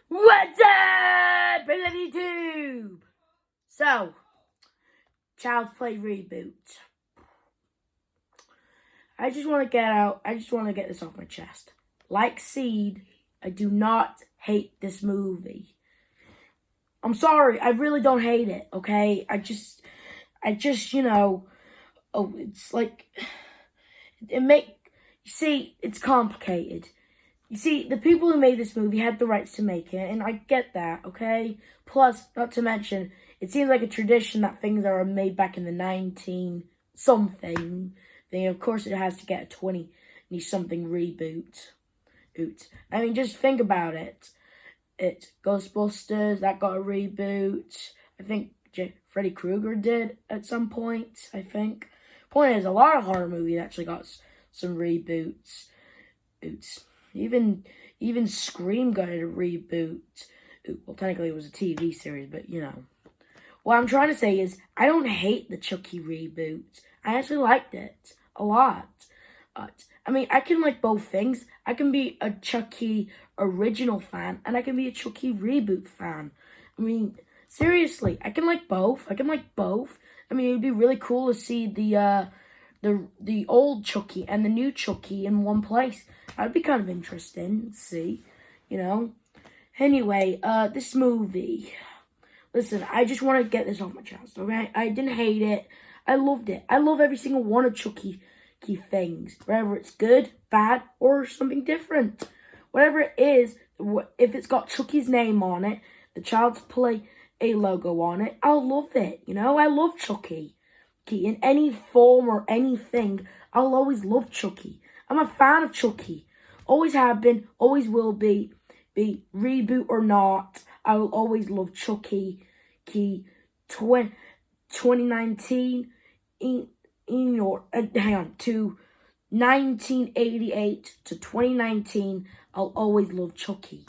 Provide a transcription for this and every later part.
What's up, YouTube? So, Child's Play reboot. I just want to get this off my chest. Like Seed, I do not hate this movie. I'm sorry, I really don't hate it, okay? I just, it's like, you see, it's complicated. You see, the people who made this movie had the rights to make it, and I get that, okay? Plus, not to mention, it seems like a tradition that things that are made back in the 19-something thing, of course it has to get a 20-something reboot. I mean, just think about it. It's Ghostbusters, that got a reboot. I think Freddy Krueger did at some point, I think. Point is, a lot of horror movies actually got some reboots. Even Scream got a reboot. Well, technically it was a TV series, but you know. What I'm trying to say is, I don't hate the Chucky reboot. I actually liked it a lot. I mean, I can like both things. I can be a Chucky original fan, and I can be a Chucky reboot fan. I mean, seriously, I can like both. I mean, it'd be really cool to see the old Chucky and the new Chucky in one place. That'd be kind of interesting to see, you know. Anyway, this movie. Listen, I just want to get this off my chest, okay? I didn't hate it. I loved it. I love every single one of Chucky things, whether it's good, bad, or something different. Whatever it is, if it's got Chucky's name on it, the Child's Play a logo on it, I'll love it, you know? I love Chucky. In any form or anything, I'll always love Chucky. I'm a fan of Chucky. Always have been, always will be reboot or not, I will always love Chucky. 2019, to 1988 to 2019, I'll always love Chucky.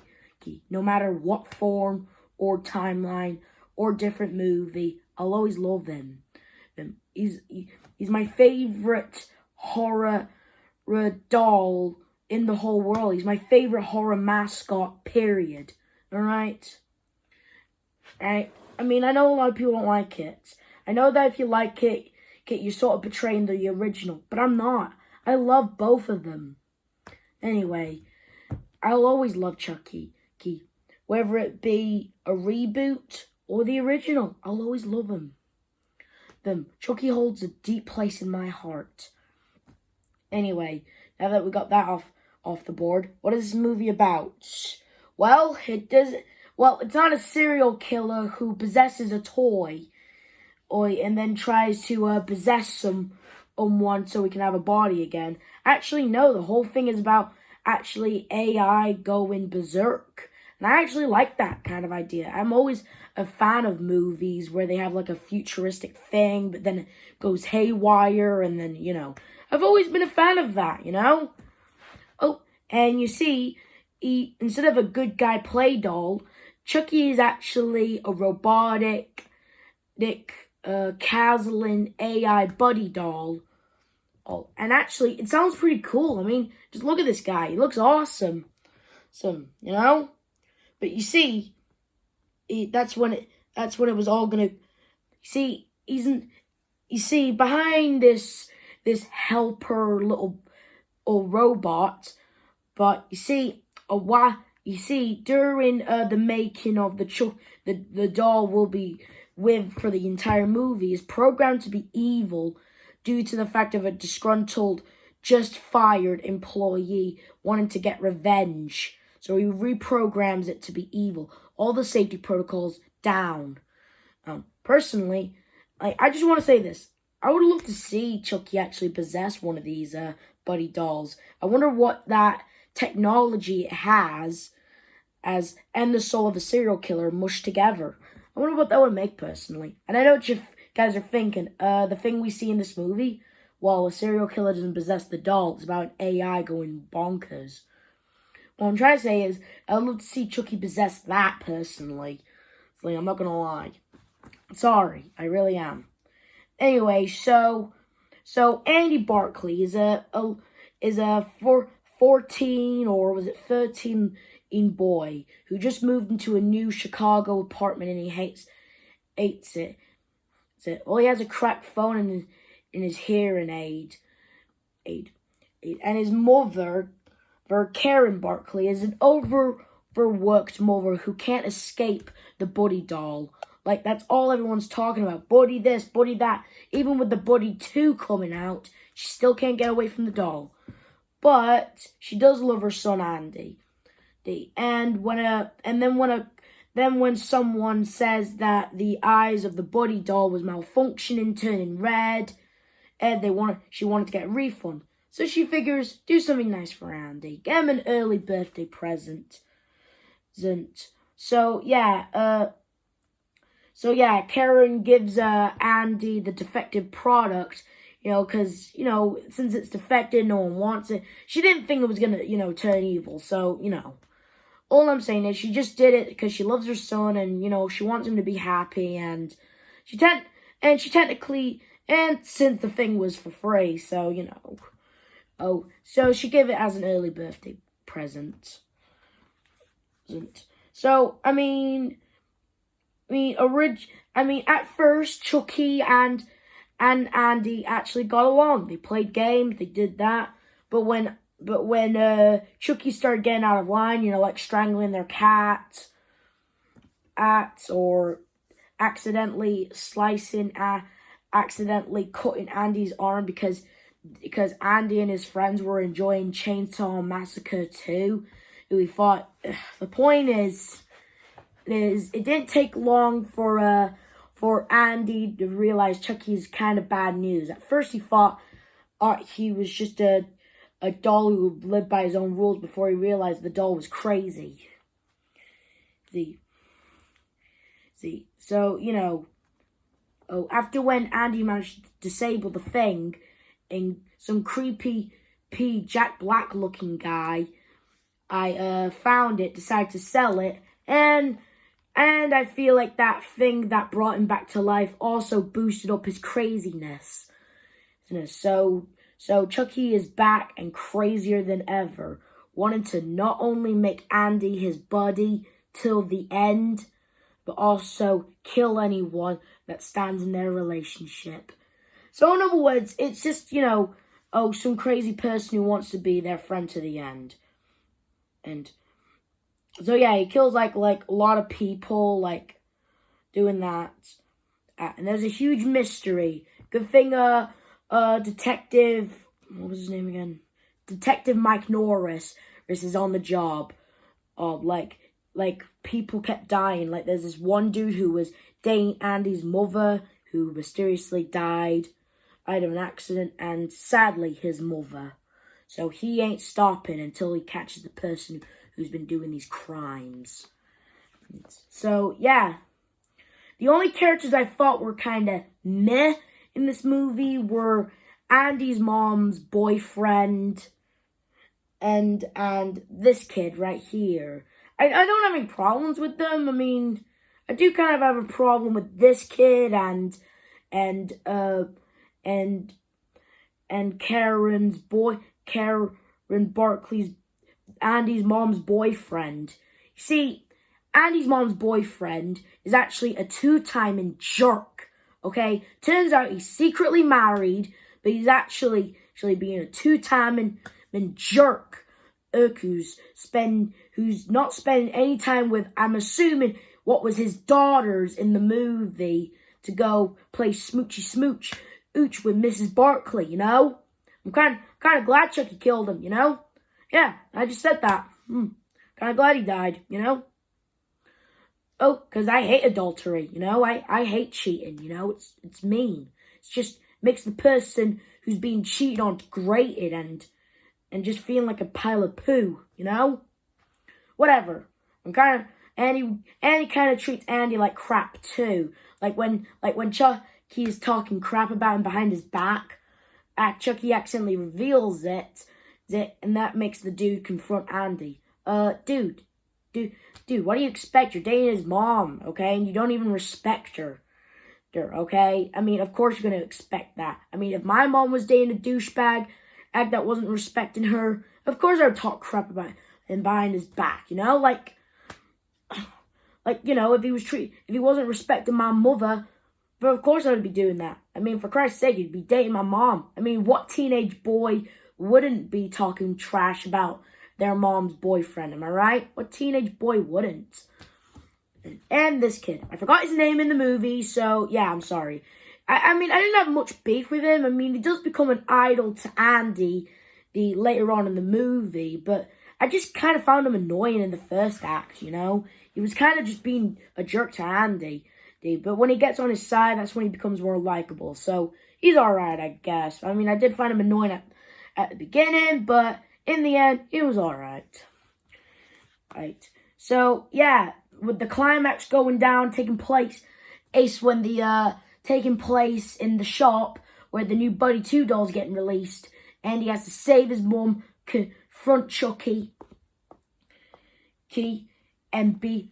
No matter what form or timeline or different movie, I'll always love him. He's my favorite horror doll in the whole world. He's my favorite horror mascot, period. Alright? I mean, I know a lot of people don't like it. I know that if you like it, you're sort of betraying the original. But I'm not. I love both of them. Anyway, I'll always love Chucky. Whether it be a reboot or the original, I'll always love him. Chucky holds a deep place in my heart. Anyway, now that we got that off the board, what is this movie about? Well, it's not a serial killer who possesses a toy, and then tries to possess someone so he can have a body again. Actually, no, the whole thing is about actually AI going berserk. And I actually like that kind of idea. I'm always a fan of movies where they have like a futuristic thing, but then it goes haywire, and then, you know. I've always been a fan of that, you know? Oh, and you see, instead of a good guy play doll, Chucky is actually a robotic, Caslin AI buddy doll. Oh, and actually, it sounds pretty cool. I mean, just look at this guy. He looks awesome. You know? But you see, that's when it was all gonna. You see, behind this helper little robot, but you see, during the making of the doll will be with for the entire movie is programmed to be evil due to the fact of a disgruntled, just fired employee wanting to get revenge. So he reprograms it to be evil. All the safety protocols down. Personally, I just want to say this. I would love to see Chucky actually possess one of these buddy dolls. I wonder what that technology it has and the soul of a serial killer mushed together. I wonder what that would make, personally. And I know what you guys are thinking. The thing we see in this movie, well, a serial killer doesn't possess the doll. It's about an AI going bonkers. What I'm trying to say is, I'd love to see Chucky possess that, personally. I'm not gonna lie. Sorry, I really am. Anyway, so Andy Barclay is a 14 or was it 13 boy who just moved into a new Chicago apartment and he hates it. All he has a cracked phone in his hearing aid. And his mother, Karen Barkley, is an overworked mother who can't escape the Buddy doll. Like, that's all everyone's talking about. Buddy this, Buddy that. Even with the Buddy 2 coming out, she still can't get away from the doll. But she does love her son Andy. And when someone says that the eyes of the Buddy doll was malfunctioning, turning red, and she wanted to get a refund. So she figures, do something nice for Andy. Get him an early birthday present. So yeah, Karen gives Andy the defective product, because, since it's defective, no one wants it. She didn't think it was going to, turn evil. So, all I'm saying is she just did it because she loves her son and, she wants him to be happy. And since the thing was for free, so, so she gave it as an early birthday present. So, at first, Chucky and Andy actually got along. They played games, they did that. But when Chucky started getting out of line, like strangling their cat, or accidentally cutting Andy's arm because Andy and his friends were enjoying Chainsaw Massacre 2, we thought, the point is it didn't take long for Andy to realize Chucky's kind of bad news. At first he thought he was just a doll who lived by his own rules before he realized the doll was crazy. So, after when Andy managed to disable the thing, and some creepy Jack Black looking guy, I found it, decided to sell it, and I feel like that thing that brought him back to life also boosted up his craziness. So Chucky is back and crazier than ever, wanting to not only make Andy his buddy till the end, but also kill anyone that stands in their relationship. So in other words, it's just, some crazy person who wants to be their friend to the end. And so yeah, he kills like a lot of people, doing that. And there's a huge mystery. Good thing Detective, what was his name again? Detective Mike Norris is on the job. People kept dying. Like, there's this one dude who was dating Andy's mother who mysteriously died out of an accident, and sadly his mother. So he ain't stopping until he catches the person who's been doing these crimes. So yeah, the only characters I thought were kind of meh in this movie were Andy's mom's boyfriend and this kid right here. I don't have any problems with them. I do kind of have a problem with this kid and Karen Barkley's, Andy's mom's boyfriend. You see, Andy's mom's boyfriend is actually a two-timing jerk, okay? Turns out he's secretly married, but he's actually being a two-timing jerk who's not spending any time with, I'm assuming, what was his daughters in the movie to go play smoochy smooch ooch with Mrs. Barkley, I'm kind of glad Chucky killed him, Yeah, I just said that. Kind of glad he died, Oh, because I hate adultery, I hate cheating, it's mean. It's just makes the person who's being cheated on degraded and just feeling like a pile of poo, Whatever. Andy kind of treats Andy like crap too. Like when Chucky is talking crap about him behind his back, Chucky accidentally reveals it, and that makes the dude confront Andy. Dude, what do you expect? You're dating his mom, okay? And you don't even respect her, okay? Of course you're going to expect that. If my mom was dating a douchebag that wasn't respecting her, of course I would talk crap about it. him behind his back, you know? Like, you know, if he wasn't respecting my mother, but of course I would be doing that. I mean, for Christ's sake, he'd be dating my mom. I mean, what teenage boy wouldn't be talking trash about their mom's boyfriend, am I right? What teenage boy wouldn't? And this kid. I forgot his name in the movie, so yeah, I'm sorry. I mean, I didn't have much beef with him. I mean, he does become an idol to Andy later on in the movie, but I just kind of found him annoying in the first act, you know? He was kind of just being a jerk to Andy. But when he gets on his side, that's when he becomes more likable. So he's alright, I guess. I mean, I did find him annoying at the beginning, but in the end, he was alright. Right. So, yeah, with the climax going down, taking place in the shop where the new Buddy 2 doll's getting released, and he has to save his mum, confront Chucky, and be...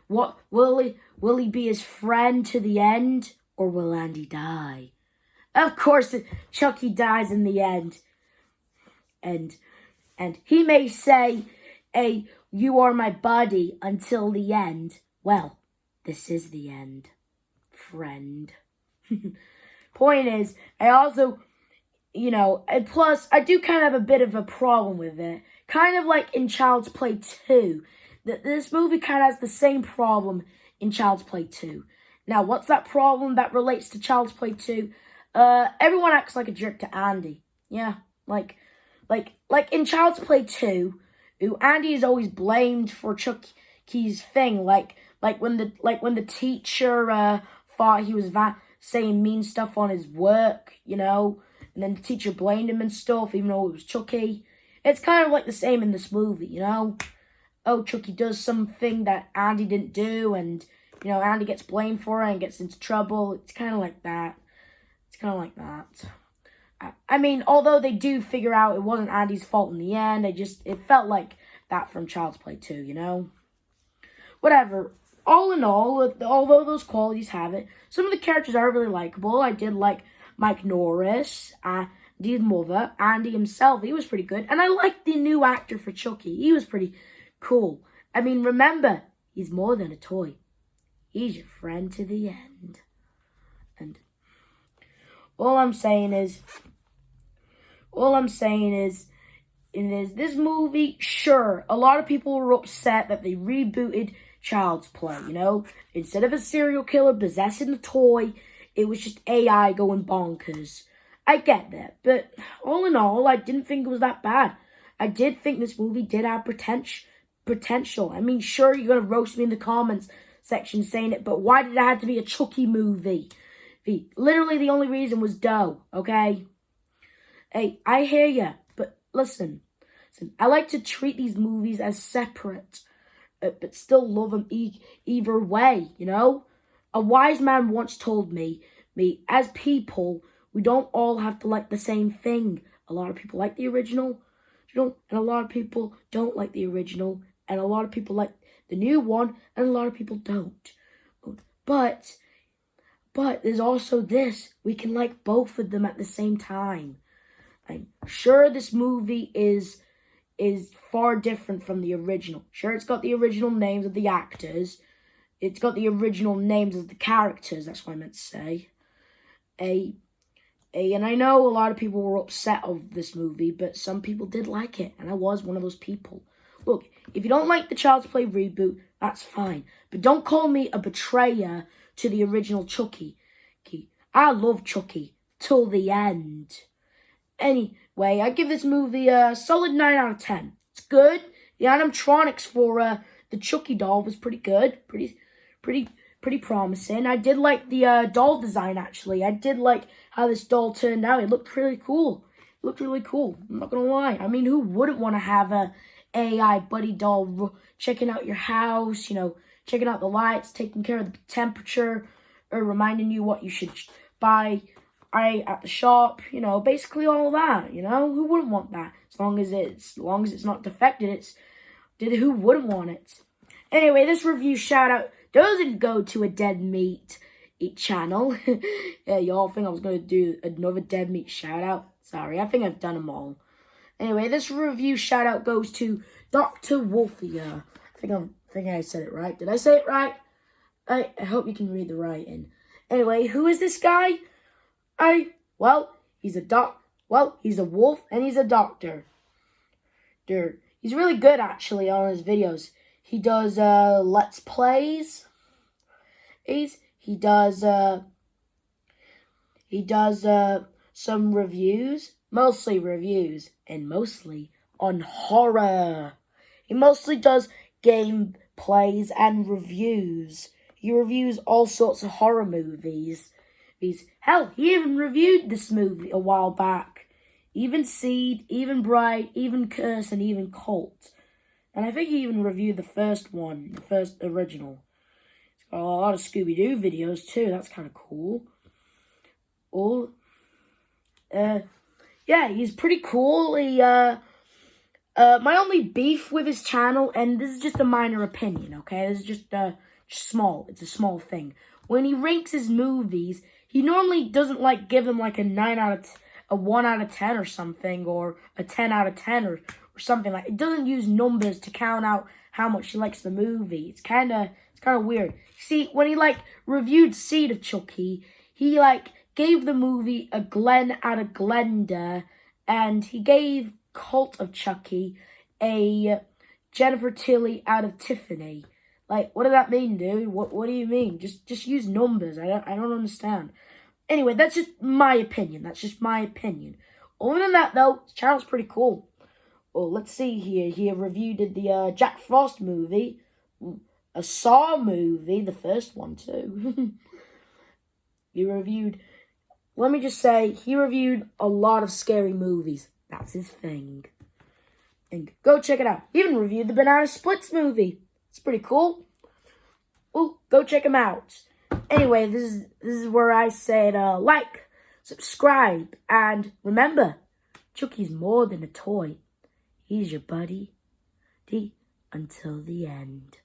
What will he be his friend to the end, or will Andy die? Of course, Chucky dies in the end, and he may say, "Hey, you are my buddy until the end." Well, this is the end, friend. Point is, I also, you know, and plus I do kind of have a bit of a problem with it, kind of like in Child's Play 2. This movie kind of has the same problem in Child's Play 2. Now, what's that problem that relates to Child's Play 2? Everyone acts like a jerk to Andy. Yeah, like in Child's Play 2, Andy is always blamed for Chucky's thing. Like when the teacher thought he was saying mean stuff on his work, you know, and then the teacher blamed him and stuff, even though it was Chucky. It's kind of like the same in this movie, you know. Oh, Chucky does something that Andy didn't do, and, you know, Andy gets blamed for it and gets into trouble. It's kind of like that. I mean, although they do figure out it wasn't Andy's fault in the end, it felt like that from Child's Play 2, you know? Whatever. All in all, although those qualities have it, some of the characters are really likable. I did like Mike Norris, Andy's mother, Andy himself. He was pretty good. And I liked the new actor for Chucky. He was pretty cool. I mean, remember, he's more than a toy. He's your friend to the end. And all I'm saying is, in this movie, sure, a lot of people were upset that they rebooted Child's Play, you know? Instead of a serial killer possessing a toy, it was just AI going bonkers. I get that, but all in all, I didn't think it was that bad. I did think this movie did have potential. I mean, sure, you're going to roast me in the comments section saying it, but why did it have to be a Chucky movie? Literally, the only reason was dough, okay? Hey, I hear ya, but listen, I like to treat these movies as separate, but still love them either way, you know? A wise man once told me, as people, we don't all have to like the same thing. A lot of people like the original, and a lot of people don't like the original, and a lot of people like the new one, and a lot of people don't. But there's also this. We can like both of them at the same time. I'm sure this movie is far different from the original. Sure, it's got the original names of the actors. It's got the original names of the characters. That's what I meant to say. And I know a lot of people were upset of this movie, but some people did like it, and I was one of those people. Look, if you don't like the Child's Play reboot, that's fine. But don't call me a betrayer to the original Chucky. I love Chucky till the end. Anyway, I give this movie a solid 9 out of 10. It's good. The animatronics for the Chucky doll was pretty good. Pretty promising. I did like the doll design, actually. I did like how this doll turned out. It looked really cool. I'm not going to lie. I mean, who wouldn't want to have a AI buddy doll checking out your house, you know, checking out the lights, taking care of the temperature, or reminding you what you should buy at the shop, you know, basically all that, you know? Who wouldn't want that? As long as it's not defected, who wouldn't want it? Anyway, this review shout out doesn't go to a Dead Meat channel. Yeah, y'all think I was going to do another Dead Meat shout out? Sorry, I think I've done them all. Anyway, this review shout out goes to Dr. Wolfia. I think I said it right. Did I say it right? I hope you can read the writing. Anyway, who is this guy? He's a wolf and he's a doctor. He's really good actually on his videos. He does let's plays. He does some reviews, mostly reviews, and mostly on horror. He mostly does game plays and reviews. He reviews all sorts of horror movies. Hell, he even reviewed this movie a while back. Even Seed, even Bright, even Curse, and even Cult. And I think he even reviewed the first one, the first original. He's got a lot of Scooby-Doo videos too. That's kind of cool. Yeah, he's pretty cool. My only beef with his channel, and this is just a minor opinion, okay? This is just small. It's a small thing. When he ranks his movies, he normally doesn't give them a 1 out of 10 or something, or a 10 out of 10 or something like. It doesn't use numbers to count out how much he likes the movie. It's kind of weird. See, when he reviewed Seed of Chucky, he gave the movie a Glenn out of Glenda, and he gave Cult of Chucky a Jennifer Tilly out of Tiffany. What does that mean, dude? What do you mean? Just use numbers. I don't understand. Anyway, that's just my opinion. Other than that, though, his channel's pretty cool. Well, let's see here. He reviewed the Jack Frost movie, a Saw movie, the first one too. Let me just say, he reviewed a lot of scary movies. That's his thing. And go check it out. He even reviewed the Banana Splits movie. It's pretty cool. Well, go check him out. Anyway, this is where I said like, subscribe, and remember, Chucky's more than a toy. He's your buddy until the end.